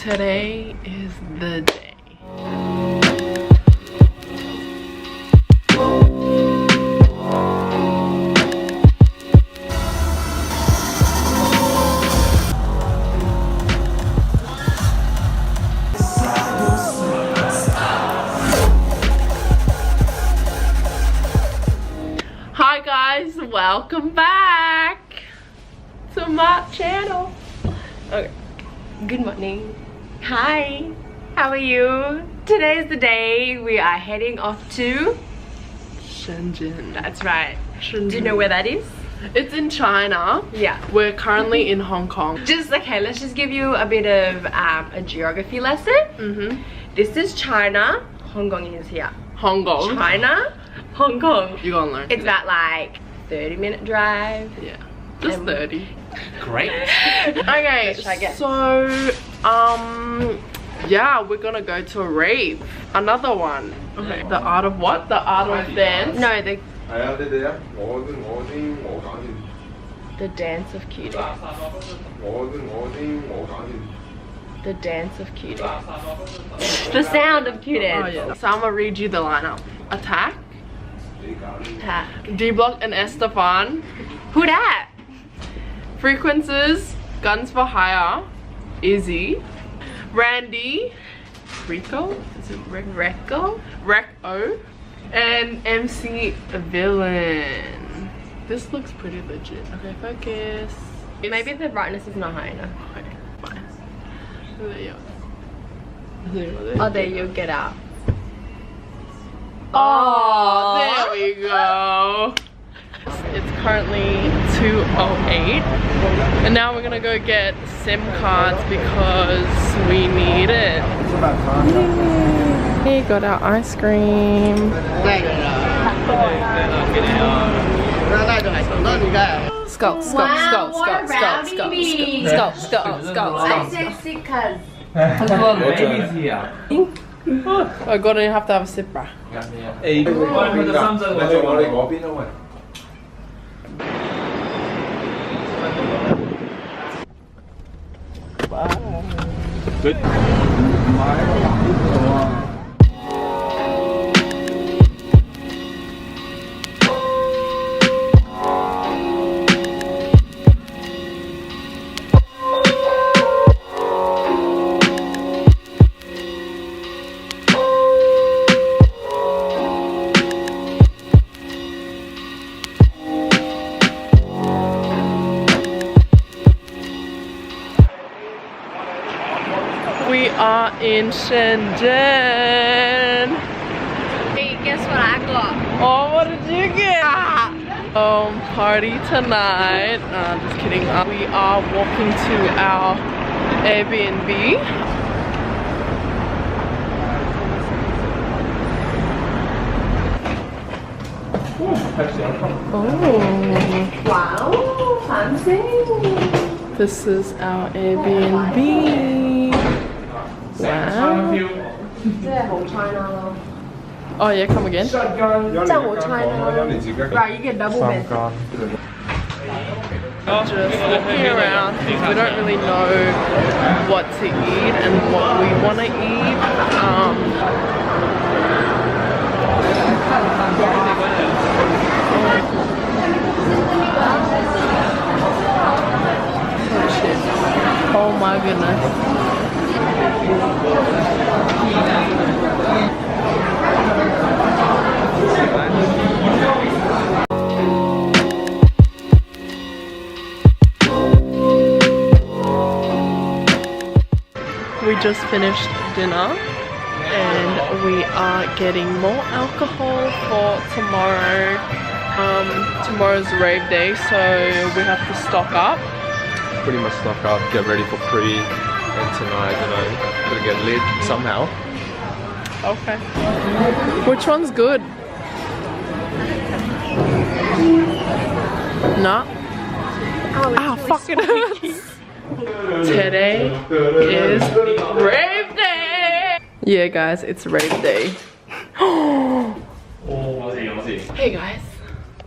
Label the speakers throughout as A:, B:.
A: Today is the day. Hi guys, welcome back to my channel. Okay, good morning. Hi, how are you? Today's the day we are heading off to
B: Shenzhen.
A: That's right.
B: Shenzhen.
A: Do you know where that is?
B: It's in China.
A: Yeah.
B: We're currently in Hong Kong.
A: Okay, let's just give you a bit of a geography lesson. This is China. Hong Kong is here.
B: Hong Kong.
A: China, Hong Kong.
B: You're gonna learn.
A: It's about like 30-minute drive.
B: Yeah. Just 30.
C: Great.
B: Okay,
A: Let's try again.
B: so yeah, we're gonna go to a rave. Another one. Okay. The art of what? The art of dance?
A: No, the dance of cutie. The dance of cutie. The sound of cutie.
B: Oh yeah. So I'm gonna read you the lineup. Attack,
A: Attack.
B: D Block and Estefan.
A: Who that?
B: Frequencies, Guns for Hire, Izzy, Randy, Rico, is it
A: Recco?
B: Rec-O, and MC Villain. This looks pretty legit. Okay, focus.
A: Maybe the brightness is not high enough.
B: Okay, fine. There you go.
A: Oh, there you get out.
B: Oh, there we go. It's currently 2:08 and now we're gonna go get SIM cards because we need it. We got our ice cream. Skull, skull, skull, skull, skull, skull, skull, skull, skull, skull.
A: said sickers.
C: Baby's here.
B: I gotta have to have a sip, bruh.
C: Good.
B: We are in Shenzhen.
A: Hey, guess what I got?
B: Oh, what did you get? Party tonight. Just kidding. We are walking to our Airbnb. Oh,
A: Wow, fancy.
B: this is our Airbnb. Wow.
A: 即係好 China 咯。
B: Oh yeah, come again.
A: 真係好 China 咯。Right, you get double bed.
B: Just looking around. We don't really know what to eat and what we want to eat. Oh shit. Oh my goodness. We just finished dinner and we are getting more alcohol for tomorrow. Tomorrow's rave day, so we have to stock up.
D: Pretty much stock up, get ready for pre, and tonight, you know, gotta get lit somehow.
B: Okay. Which one's good? Nah. Ah, fuck it hurts. Today is rave day. Yeah, guys, it's rave day. Hey guys,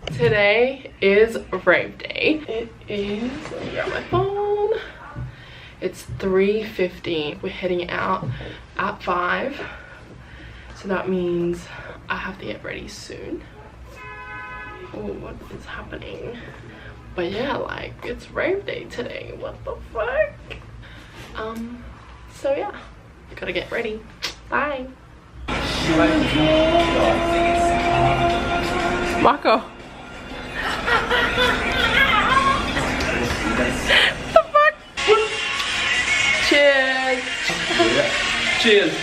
B: today is rave day. It is, let me grab my phone. It's 3:50. We're heading out at 5. So that means I have to get ready soon. Oh, what is happening? But yeah, like, it's rave day today. What the fuck? So yeah, gotta get ready. Bye. Marco. The fuck? Cheers.
C: Cheers.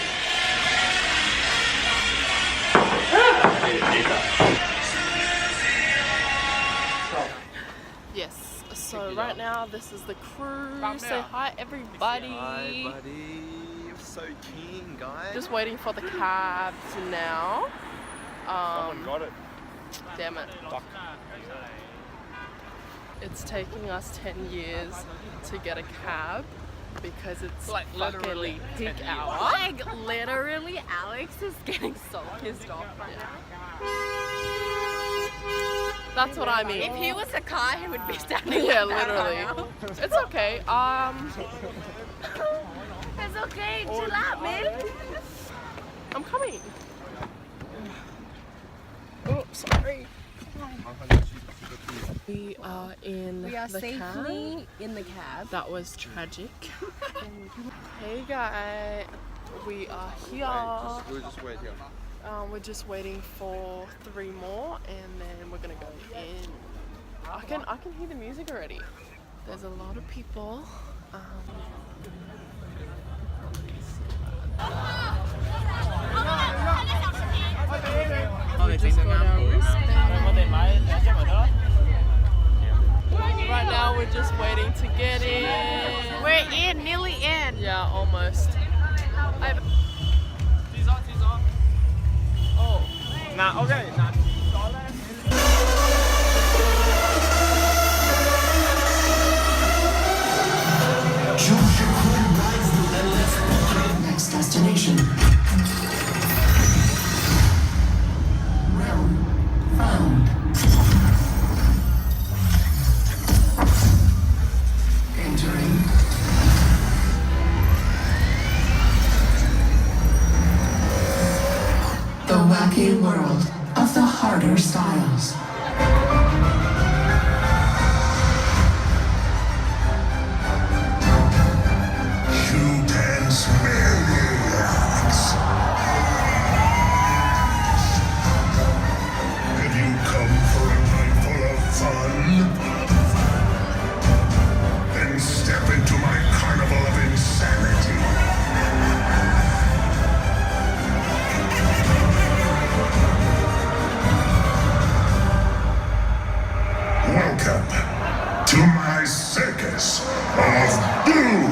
B: Yes, so right now this is the crew. Say hi everybody.
D: Hi buddy, you're so keen guys.
B: Just waiting for the cabs now.
D: Someone got it.
B: Damn it.
D: Fuck.
B: It's taking us 10 years to get a cab because it's like literally peak hour.
A: Like literally, Alex is getting so pissed off right now.
B: That's what I mean.
A: If he was a car, he would be standing.
B: Yeah,
A: like that
B: literally.
A: right now.
B: It's okay.
A: It's okay. Chill out, man.
B: I'm coming. Oh, sorry. We are in
A: We are
B: the
A: safely
B: cab.
A: in the cab.
B: That was tragic. Hey guys, we are here.
D: We'll just wait here.
B: We're just waiting for 3 more, and then we're gonna go in. I can hear the music already. There's a lot of people. We just got our wristband. Right now we're just waiting to get in.
A: We're in, nearly in.
B: Yeah, almost. Oh.
C: Nah, okay. Nah.
E: Next destination. Realm found. Entering. The wacky world of the harder styles.
F: You dance maniacs. Have you come for a night full of fun? Then step into my carnival of insanity. Welcome to my circus of doom.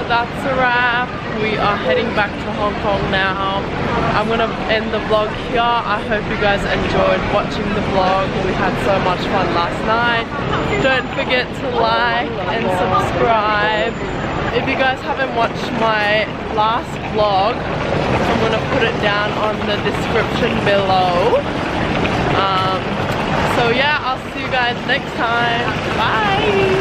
B: that's a wrap. We are heading back to Hong Kong now. I'm gonna end the vlog here. I hope you guys enjoyed watching the vlog. We had so much fun last night. Don't forget to like and subscribe. If you guys haven't watched my last vlog, I'm gonna put it down on the description below. So yeah, I'll see you guys next time. Bye!